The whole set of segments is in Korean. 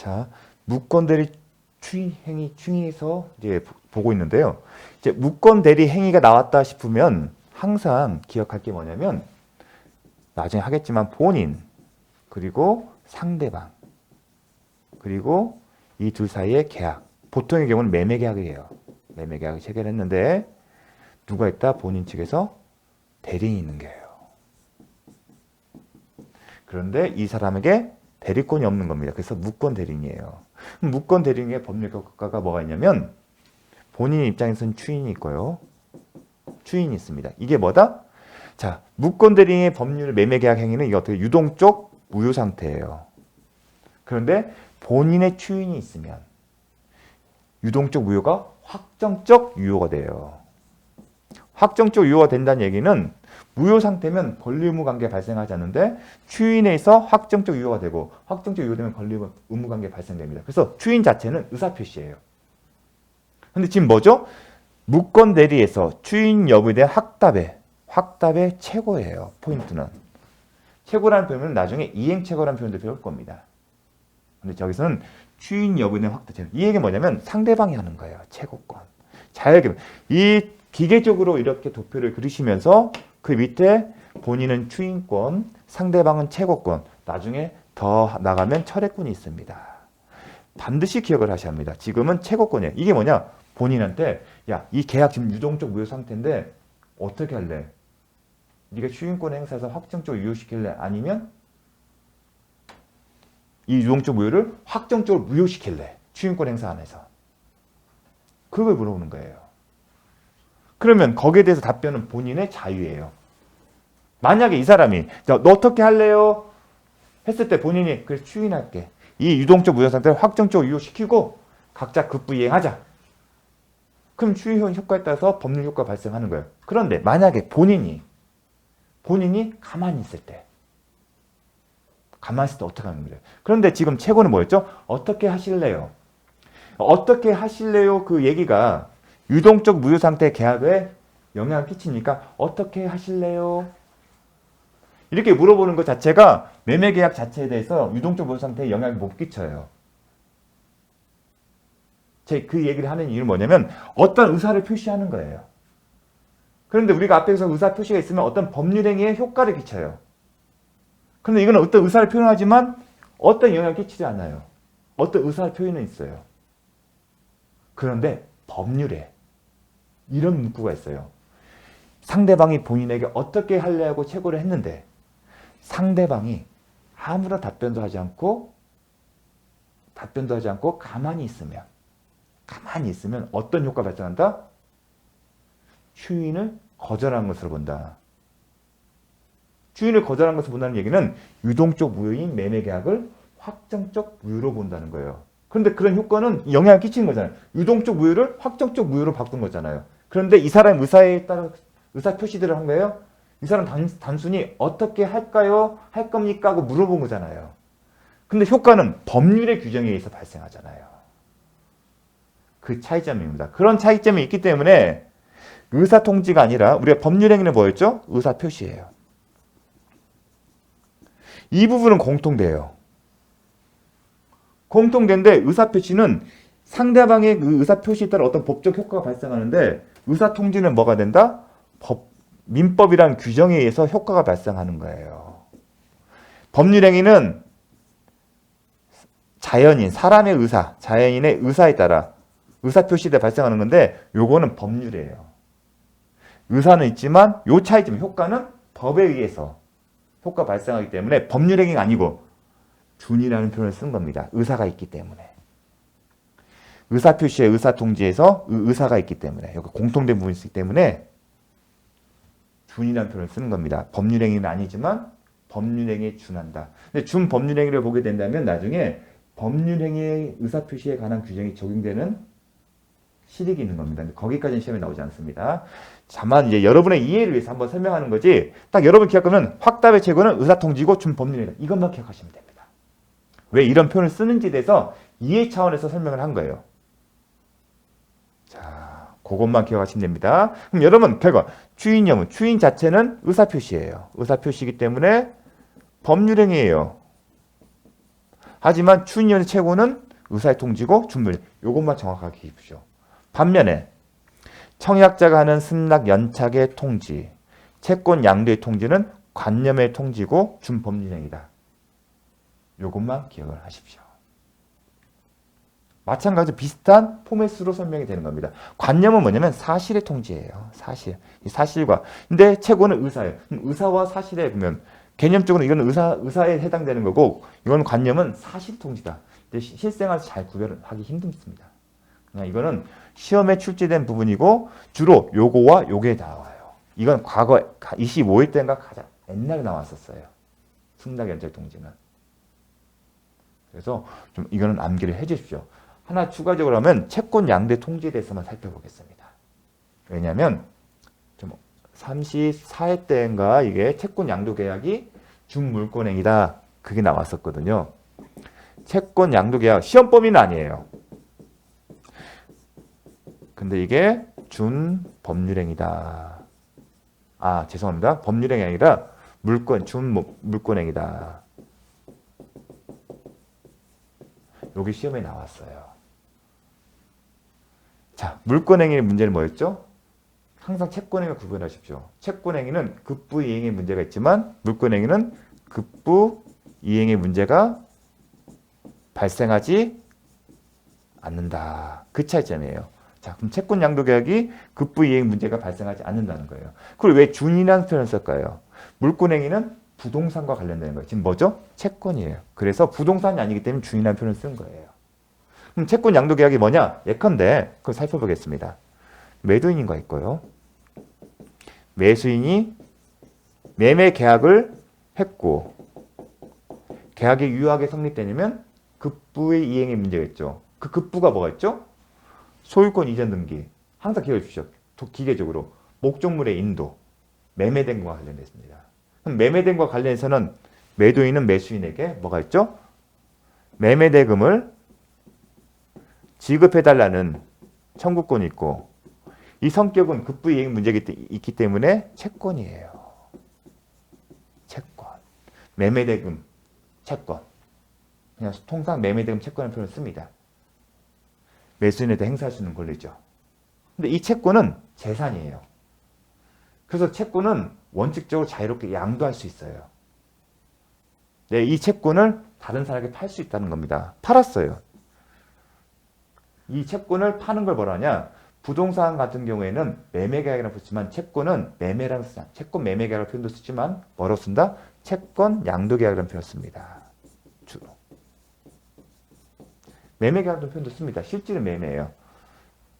자, 무권 대리 추인 행위 추인해서 이제 보고 있는데요. 이제 무권 대리 행위가 나왔다 싶으면 항상 기억할 게 뭐냐면 나중에 하겠지만 본인 그리고 상대방 그리고 이 둘 사이의 계약. 보통의 경우는 매매 계약이에요. 매매 계약을 체결했는데 누가 있다? 본인 측에서 대리인이 있는 거예요. 그런데 이 사람에게 대리권이 없는 겁니다. 그래서 무권 대리인이에요. 무권 대리인의 법률 효과가 뭐가 있냐면 본인 입장에서는 추인이 있고요. 추인이 있습니다. 이게 뭐다? 자, 무권 대리인의 법률 매매 계약 행위는 이게 어떻게 유동적 무효 상태예요. 그런데 본인의 추인이 있으면 유동적 무효가 확정적 유효가 돼요. 확정적 유효가 된다는 얘기는 무효 상태면 권리 의무 관계 발생하지 않는데 추인에 있어 확정적 유효가 되고 확정적 유효되면 권리 의무 관계 발생됩니다. 그래서 추인 자체는 의사 표시예요. 근데 지금 뭐죠? 무권 대리에서 추인 여부에 대한 확답의 최고예요. 포인트는. 최고라는 표현은 나중에 이행 최고라는 표현도 배울 겁니다. 근데 저기서는 추인 여부에 대한 확답 최고. 이 얘기는 뭐냐면 상대방이 하는 거예요. 최고권. 잘 이 기계적으로 이렇게 도표를 그리시면서 그 밑에 본인은 추인권, 상대방은 최고권, 나중에 더 나가면 철회권이 있습니다. 반드시 기억을 하셔야 합니다. 지금은 최고권이에요. 이게 뭐냐? 본인한테 야, 이 계약 지금 유동적 무효 상태인데 어떻게 할래? 네가 추인권 행사해서 확정적으로 유효시킬래? 아니면 이 유동적 무효를 확정적으로 무효시킬래? 추인권 행사 안에서. 그걸 물어보는 거예요. 그러면 거기에 대해서 답변은 본인의 자유예요. 만약에 이 사람이 너 어떻게 할래요? 했을 때 본인이 그래 추인할게. 이 유동적 무효 상태를 확정적으로 유효시키고 각자 급부이행하자. 그럼 추인 효과에 따라서 법률 효과가 발생하는 거예요. 그런데 만약에 본인이 가만히 있을 때 어떻게 하는 거예요? 그런데 지금 최고는 뭐였죠? 어떻게 하실래요? 어떻게 하실래요? 그 얘기가 유동적 무효 상태 계약에 영향을 끼치니까 어떻게 하실래요? 이렇게 물어보는 것 자체가 매매 계약 자체에 대해서 유동적 무효 상태에 영향을 못 끼쳐요. 제 그 얘기를 하는 이유는 뭐냐면 어떤 의사를 표시하는 거예요. 그런데 우리가 앞에서 의사 표시가 있으면 어떤 법률 행위에 효과를 끼쳐요. 그런데 이건 어떤 의사를 표현하지만 어떤 영향을 끼치지 않아요. 어떤 의사를 표현은 있어요. 그런데 법률에 이런 문구가 있어요. 상대방이 본인에게 어떻게 하려고 최고를 했는데 상대방이 아무런 답변도 하지 않고 가만히 있으면 어떤 효과가 발생한다? 추인을 거절한 것으로 본다. 추인을 거절한 것을 본다는 얘기는 유동적 무효인 매매 계약을 확정적 무효로 본다는 거예요. 그런데 그런 효과는 영향을 끼치는 거잖아요. 유동적 무효를 확정적 무효로 바꾼 거잖아요. 그런데 이 사람 의사에 따라 의사 표시들을 한 거예요. 이 사람 단순히 어떻게 할까요? 할 겁니까? 하고 물어본 거잖아요. 근데 효과는 법률의 규정에 의해서 발생하잖아요. 그 차이점입니다. 그런 차이점이 있기 때문에 의사 통지가 아니라 우리가 법률 행위는 뭐였죠? 의사 표시예요. 이 부분은 공통돼요. 공통된데 의사 표시는 상대방의 그 의사 표시에 따라 어떤 법적 효과가 발생하는데 의사 통지는 뭐가 된다? 민법이라는 규정에 의해서 효과가 발생하는 거예요. 법률 행위는 사람의 의사, 자연인의 의사에 따라 의사 표시에 따라 발생하는 건데 요거는 법률이에요. 의사는 있지만 요 차이점, 효과는 법에 의해서 효과 발생하기 때문에 법률 행위가 아니고 준이라는 표현을 쓴 겁니다. 의사가 있기 때문에. 의사 표시에 의사 통지에서 의사가 있기 때문에 여기 공통된 부분이 있기 때문에 준이라는 표현을 쓰는 겁니다. 법률 행위는 아니지만 법률 행위에 준한다. 근데 준 법률 행위를 보게 된다면 나중에 법률 행위의 의사 표시에 관한 규정이 적용되는 실익이 있는 겁니다. 거기까지는 시험에 나오지 않습니다. 다만 이제 여러분의 이해를 위해서 한번 설명하는 거지. 딱 여러분 기억하면 확답의 최고는 의사 통지고 준 법률 행위다. 이것만 기억하시면 됩니다. 왜 이런 표현을 쓰는지에 대해서 이해 차원에서 설명을 한 거예요. 자, 그것만 기억하시면 됩니다. 그럼 여러분 결과 추인여부, 추인 자체는 의사표시예요. 의사표시이기 때문에 법률행위예요. 하지만 추인이의 채권은 의사의 통지고 준물. 요것만 정확하게 기입시오. 반면에 청약자가 하는 승낙 연착의 통지, 채권 양도의 통지는 관념의 통지고 준법률행위다. 요것만 기억을 하십시오. 마찬가지로 비슷한 포맷으로 설명이 되는 겁니다. 관념은 뭐냐면 사실의 통지예요. 사실. 이 사실과. 근데 채권은 의사예요. 의사와 사실에 보면 개념적으로 이건 의사에 해당되는 거고 이건 관념은 사실 통지다. 근데 실생활에서 잘 구별하기 힘듭니다. 그냥 이거는 시험에 출제된 부분이고 주로 요거와 요게 나와요. 이건 과거 25일 때인가 가장 옛날에 나왔었어요. 승낙 연착 통지는. 그래서 좀 이거는 암기를 해 주십시오. 하나 추가적으로 하면 채권 양도의 통지에 대해서만 살펴보겠습니다. 왜냐하면 좀 34회 때인가 이게 채권 양도 계약이 준물권행위다. 그게 나왔었거든요. 채권 양도 계약 시험 범위는 아니에요. 근데 이게 준법률행위다. 아, 죄송합니다. 법률행위 아니라 준물권행위다. 여기 시험에 나왔어요. 자, 물권행위의 문제는 뭐였죠? 항상 채권행위를 구분하십시오. 채권행위는 급부 이행의 문제가 있지만 물권행위는 급부 이행의 문제가 발생하지 않는다. 그 차이점이에요. 자, 그럼 채권 양도 계약이 급부 이행 문제가 발생하지 않는다는 거예요. 그걸 왜 준이라는 표현을 쓸까요? 물권행위는 부동산과 관련되는 거예요. 지금 뭐죠? 채권이에요. 그래서 부동산이 아니기 때문에 준이라는 표현을 쓴 거예요. 그럼 채권 양도 계약이 뭐냐? 예컨대 그걸 살펴보겠습니다. 매도인인가 있고요. 매수인이 매매 계약을 했고 계약이 유효하게 성립되려면 급부의 이행의 문제가 있죠. 그 급부가 뭐가 있죠? 소유권 이전 등기. 항상 기억해 주십시오. 기계적으로 목적물의 인도, 매매된 것과 관련됐습니다. 그럼 매매된 것과 관련해서는 매도인은 매수인에게 뭐가 있죠? 매매대금을 지급해달라는 청구권이 있고 이 성격은 급부 이행 문제가 있기 때문에 채권이에요. 채권. 매매대금, 채권. 그냥 통상 매매대금 채권이라는 표현을 씁니다. 매수인에 대해 행사할 수 있는 권리죠. 근데 이 채권은 재산이에요. 그래서 채권은 원칙적으로 자유롭게 양도할 수 있어요. 네, 이 채권을 다른 사람에게 팔 수 있다는 겁니다. 팔았어요. 이 채권을 파는 걸 뭐라냐? 부동산 같은 경우에는 매매계약이라고 쓰지만 채권은 매매라고 쓰지 않아요. 채권 매매계약이라는 표현도 쓰지만 뭐라고 쓴다? 채권 양도계약이라는 표현을 씁니다. 주로. 매매계약이라는 표현도 씁니다. 실질은 매매예요.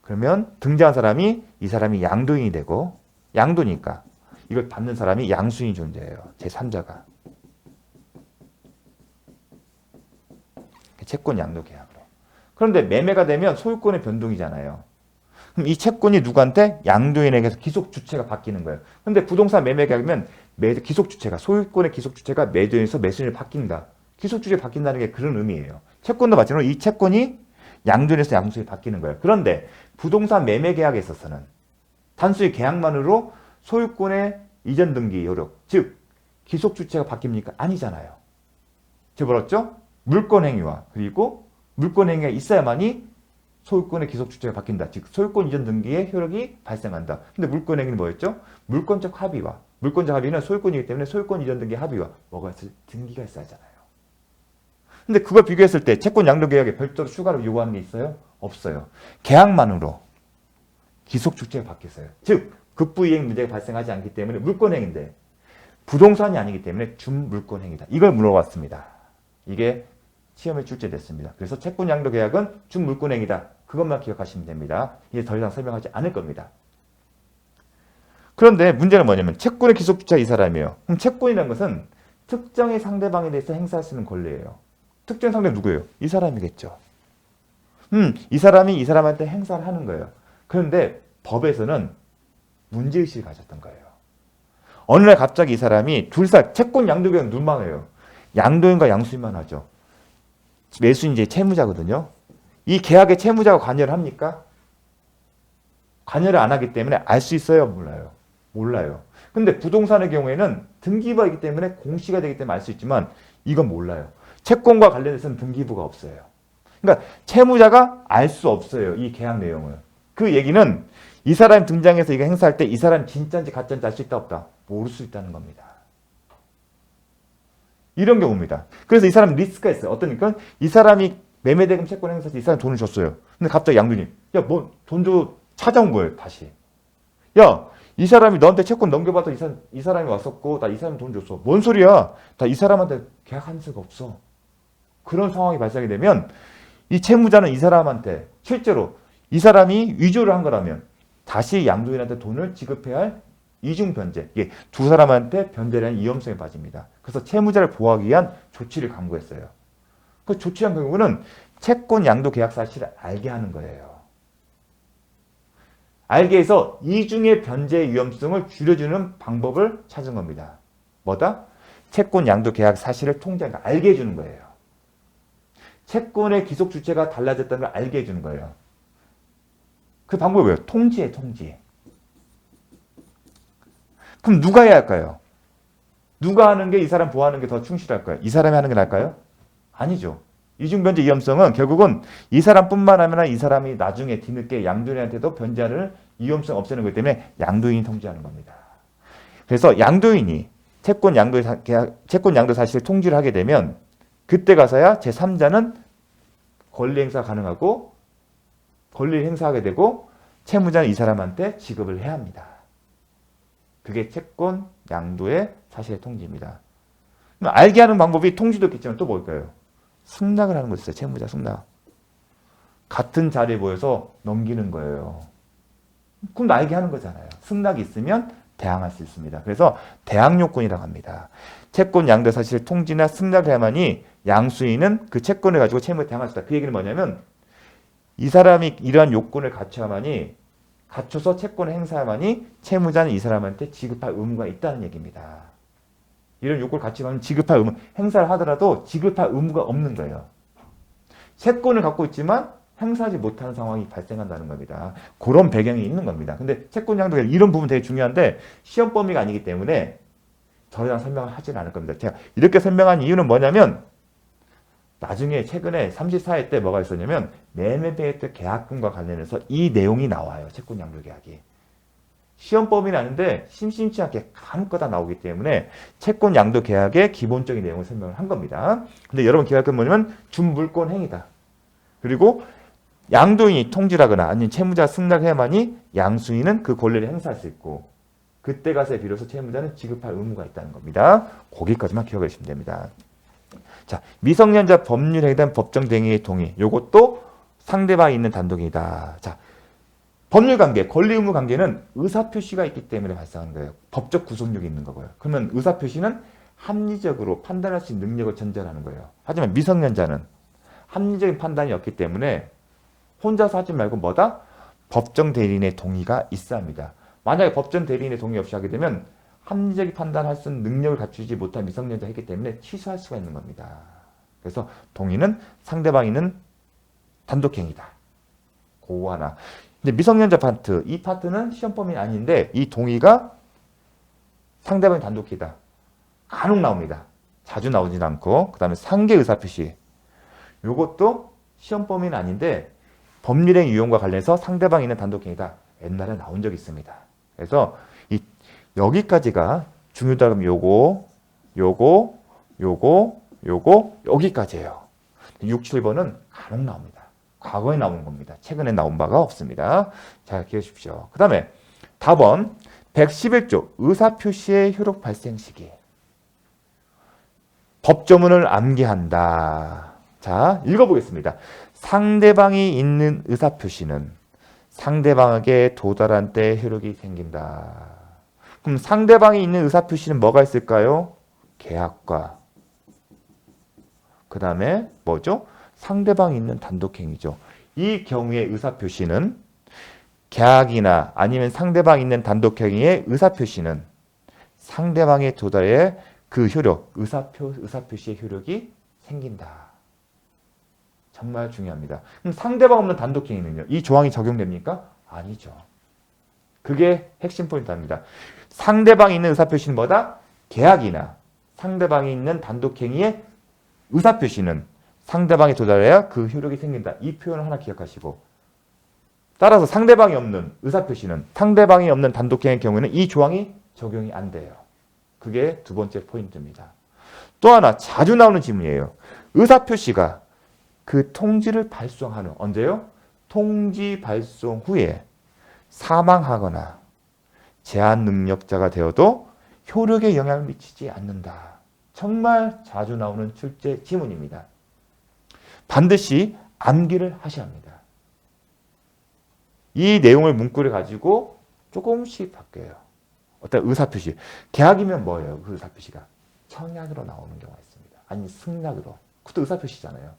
그러면 등장한 사람이 이 사람이 양도인이 되고 양도니까 이걸 받는 사람이 양수인이 존재해요. 제3자가. 채권 양도계약으로. 그런데 매매가 되면 소유권의 변동이잖아요. 그럼 이 채권이 누구한테? 양도인에게서 기속주체가 바뀌는 거예요. 그런데 부동산 매매계약이면 기속주체가 소유권의 기속주체가 매도인에서 매수인으로 바뀐다. 기속주체가 바뀐다는 게 그런 의미예요. 채권도 마찬가지로 이 채권이 양도인에서 양수인이 바뀌는 거예요. 그런데 부동산 매매계약에 있어서는 단순히 계약만으로 소유권의 이전 등기 효력, 즉 기속주체가 바뀝니까? 아니잖아요. 제가 뭐랬죠? 물권행위와 그리고 물권행위가 있어야만이 소유권의 기속주체가 바뀐다. 즉 소유권 이전 등기의 효력이 발생한다. 근데 물권행위는 뭐였죠? 물권적 합의와 물권적 합의는 소유권이기 때문에 소유권 이전 등기 합의와 뭐가 있어요? 등기가 있어야 하잖아요. 근데 그걸 비교했을 때 채권 양도 계약에 별도로 추가로 요구하는 게 있어요? 없어요. 계약만으로 기속주체가 바뀌었어요. 즉 급부 이행 문제가 발생하지 않기 때문에 물권행위인데 부동산이 아니기 때문에 준물권행위다. 이걸 물어봤습니다. 이게 시험에 출제됐습니다. 그래서 채권 양도 계약은 준물권행위다. 그것만 기억하시면 됩니다. 이제 더 이상 설명하지 않을 겁니다. 그런데 문제는 뭐냐면 채권의 기속주체가 이 사람이에요. 그럼 채권이라는 것은 특정의 상대방에 대해서 행사할 수 있는 권리예요. 특정 상대 누구예요? 이 사람이겠죠. 이 사람이 이 사람한테 행사를 하는 거예요. 그런데 법에서는 문제의식을 가졌던 거예요. 어느 날 갑자기 이 사람이 채권 양도 계약 눈망해요. 양도인과 양수인만 하죠. 매수인 이제 채무자거든요. 이 계약에 채무자가 관여를 합니까? 관여를 안 하기 때문에 알 수 있어요? 몰라요? 몰라요. 근데 부동산의 경우에는 등기부이기 때문에 공시가 되기 때문에 알 수 있지만 이건 몰라요. 채권과 관련해서는 등기부가 없어요. 그러니까 채무자가 알 수 없어요. 이 계약 내용을. 그 얘기는 이 사람이 등장해서 이거 행사할 때 이 사람이 진짜인지 가짜인지 알 수 있다 없다? 모를 수 있다는 겁니다. 이런 경우입니다. 그래서 이 사람 리스크가 있어요. 어떠니까 이 사람이 매매대금 채권 행사에서 이 사람 돈을 줬어요. 근데 갑자기 양도인이 야, 뭐 돈 줘 찾아온 거예요. 다시. 야, 이 사람이 너한테 채권 넘겨봐도 이 사람이 왔었고 나 이 사람 돈 줬어. 뭔 소리야? 나 이 사람한테 계약한 수가 없어. 그런 상황이 발생이 되면 이 채무자는 이 사람한테 실제로 이 사람이 위조를 한 거라면 다시 양도인한테 돈을 지급해야 할 이중 변제. 이게 두 사람한테 변제라는 위험성에 빠집니다. 그래서 채무자를 보호하기 위한 조치를 강구했어요. 그 조치한 경우는 채권 양도 계약 사실을 알게 하는 거예요. 알게 해서 이중의 변제 위험성을 줄여주는 방법을 찾은 겁니다. 뭐다? 채권 양도 계약 사실을 통지하는 거 알게 해주는 거예요. 채권의 기속 주체가 달라졌다는 걸 알게 해주는 거예요. 그 방법이 뭐예요? 통지에 통지. 그럼 누가 해야 할까요? 누가 하는 게 이 사람 보호하는 게 더 충실할까요? 이 사람이 하는 게 나을까요? 아니죠. 이중변제 위험성은 결국은 이 사람뿐만 아니라 이 사람이 나중에 뒤늦게 양도인한테도 변제하는 위험성 없애는 거기 때문에 양도인이 통지하는 겁니다. 그래서 양도인이 채권 양도 사실을 통지를 하게 되면 그때 가서야 제3자는 권리 행사 가능하고 권리를 행사하게 되고 채무자는 이 사람한테 지급을 해야 합니다. 그게 채권 양도의 사실의 통지입니다. 알게 하는 방법이 통지도 있겠지만 또 뭘까요? 승낙을 하는 거 있어요. 채무자 승낙. 같은 자리에 모여서 넘기는 거예요. 그럼 알게 하는 거잖아요. 승낙이 있으면 대항할 수 있습니다. 그래서 대항 요건이라고 합니다. 채권 양도 사실 통지나 승낙을 해야만이 양수인은 그 채권을 가지고 채무에 대항할 수 있다. 그 얘기는 뭐냐면 이 사람이 이러한 요건을 갖춰서 채권을 행사해야만이 채무자는 이 사람한테 지급할 의무가 있다는 얘기입니다. 이런 요건을 갖추면 지급할 의무, 행사를 하더라도 지급할 의무가 없는 거예요. 채권을 갖고 있지만 행사하지 못하는 상황이 발생한다는 겁니다. 그런 배경이 있는 겁니다. 근데 채권 양도 이런 부분 되게 중요한데 시험 범위가 아니기 때문에 더 이상 설명을 하지는 않을 겁니다. 제가 이렇게 설명한 이유는 뭐냐면 나중에 최근에 34회 때 뭐가 있었냐면 매매배액 계약금과 관련해서 이 내용이 나와요. 채권 양도 계약이. 시험 범위는 아닌데 심심치 않게 간혹가다 나오기 때문에 채권 양도 계약의 기본적인 내용을 설명을 한 겁니다. 근데 여러분 계약은 뭐냐면 준물권 행위다. 그리고 양도인이 통지하거나 아니면 채무자 승낙해야만이 양수인은 그 권리를 행사할 수 있고 그때 가서 비로소 채무자는 지급할 의무가 있다는 겁니다. 거기까지만 기억해 주시면 됩니다. 자, 미성년자 법률행위에 대한 법정 대행의 동의. 요것도 상대방이 있는 단독이다. 자, 법률관계, 권리 의무 관계는 의사표시가 있기 때문에 발생하는 거예요. 법적 구속력이 있는 거고요. 그러면 의사표시는 합리적으로 판단할 수 있는 능력을 전제하는 거예요. 하지만 미성년자는 합리적인 판단이 없기 때문에 혼자서 하지 말고 뭐다? 법정 대리인의 동의가 있어야 합니다. 만약에 법정 대리인의 동의 없이 하게 되면 합리적인 판단할 수 있는 능력을 갖추지 못한 미성년자이기 때문에 취소할 수가 있는 겁니다. 그래서 동의는 상대방이 있는 단독행위다. 그 하나. 근데 미성년자 파트, 이 파트는 시험 범위 아닌데 이 동의가 상대방이 단독이다. 간혹 나옵니다. 자주 나오진 않고. 그 다음에 상계 의사표시. 요것도 시험 범위는 아닌데 법률행 유형과 관련해서 상대방이 있는 단독행위다. 옛날에 나온 적이 있습니다. 그래서 여기까지가 중요하다 그러면 요거 여기까지예요. 6, 7번은 간혹 나옵니다. 과거에 나온 겁니다. 최근에 나온 바가 없습니다. 잘 기억해 주십시오. 그 다음에 답은 111조 의사표시의 효력 발생 시기. 법조문을 암기한다. 자, 읽어보겠습니다. 상대방이 있는 의사표시는 상대방에게 도달한 때 효력이 생긴다. 그럼 상대방이 있는 의사표시는 뭐가 있을까요? 계약과 그 다음에 뭐죠? 상대방이 있는 단독행위죠. 이 경우의 의사표시는 계약이나 아니면 상대방이 있는 단독행위의 의사표시는 상대방의 도달에 그 효력, 의사표시의 효력이 생긴다. 정말 중요합니다. 그럼 상대방 없는 단독행위는요? 이 조항이 적용됩니까? 아니죠. 그게 핵심 포인트입니다. 상대방이 있는 의사표시는 뭐다? 계약이나 상대방이 있는 단독행위의 의사표시는 상대방이 도달해야 그 효력이 생긴다. 이 표현을 하나 기억하시고, 따라서 상대방이 없는 의사표시는, 상대방이 없는 단독행위의 경우에는 이 조항이 적용이 안 돼요. 그게 두 번째 포인트입니다. 또 하나 자주 나오는 질문이에요. 의사표시가 그 통지를 발송하는, 언제요? 통지 발송 후에 사망하거나 제한 능력자가 되어도 효력에 영향을 미치지 않는다. 정말 자주 나오는 출제 지문입니다. 반드시 암기를 하셔야 합니다. 이 내용을 문구를 가지고 조금씩 바뀌어요. 어떤 의사표시. 계약이면 뭐예요? 그 의사표시가. 청약으로 나오는 경우가 있습니다. 아니 승낙으로. 그것도 의사표시잖아요.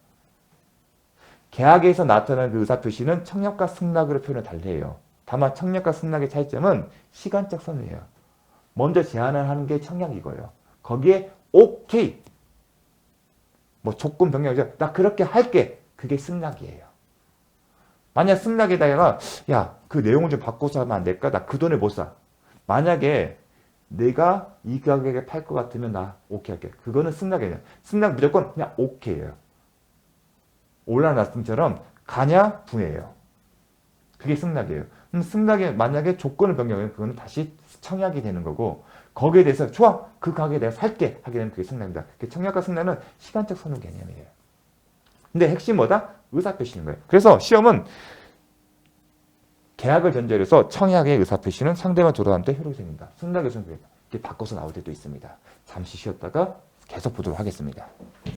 계약에서 나타나는 그 의사표시는 청약과 승낙으로 표현을 달리해요. 다만 청약과 승낙의 차이점은 시간적 선이에요. 먼저 제안을 하는 게 청약이고요. 거기에 오케이. 뭐 조건 변경이죠. 나 그렇게 할게. 그게 승낙이에요. 만약 승낙에다가 야, 그 내용을 좀 바꿔서 하면 안 될까? 나 그 돈에 못 사. 만약에 내가 이 가격에 팔 것 같으면 나 오케이 할게. 그거는 승낙이에요. 승낙 무조건 그냥 오케이예요. 올라놨음처럼 가냐 부예요. 그게 승낙이에요. 그럼 승낙에 만약에 조건을 변경하면 그거는 다시 청약이 되는 거고, 거기에 대해서 좋아 그 가격에 내가 살게 하게 되면 그게 승낙입니다. 청약과 승낙은 시간적 선호 개념이에요. 근데 핵심 뭐다? 의사표시인 거예요. 그래서 시험은 계약을 전제로 해서 청약의 의사표시는 상대방 조례할 때 효력이 생긴다. 승낙의 의사표시 이렇게 바꿔서 나올 때도 있습니다. 잠시 쉬었다가 계속 보도록 하겠습니다.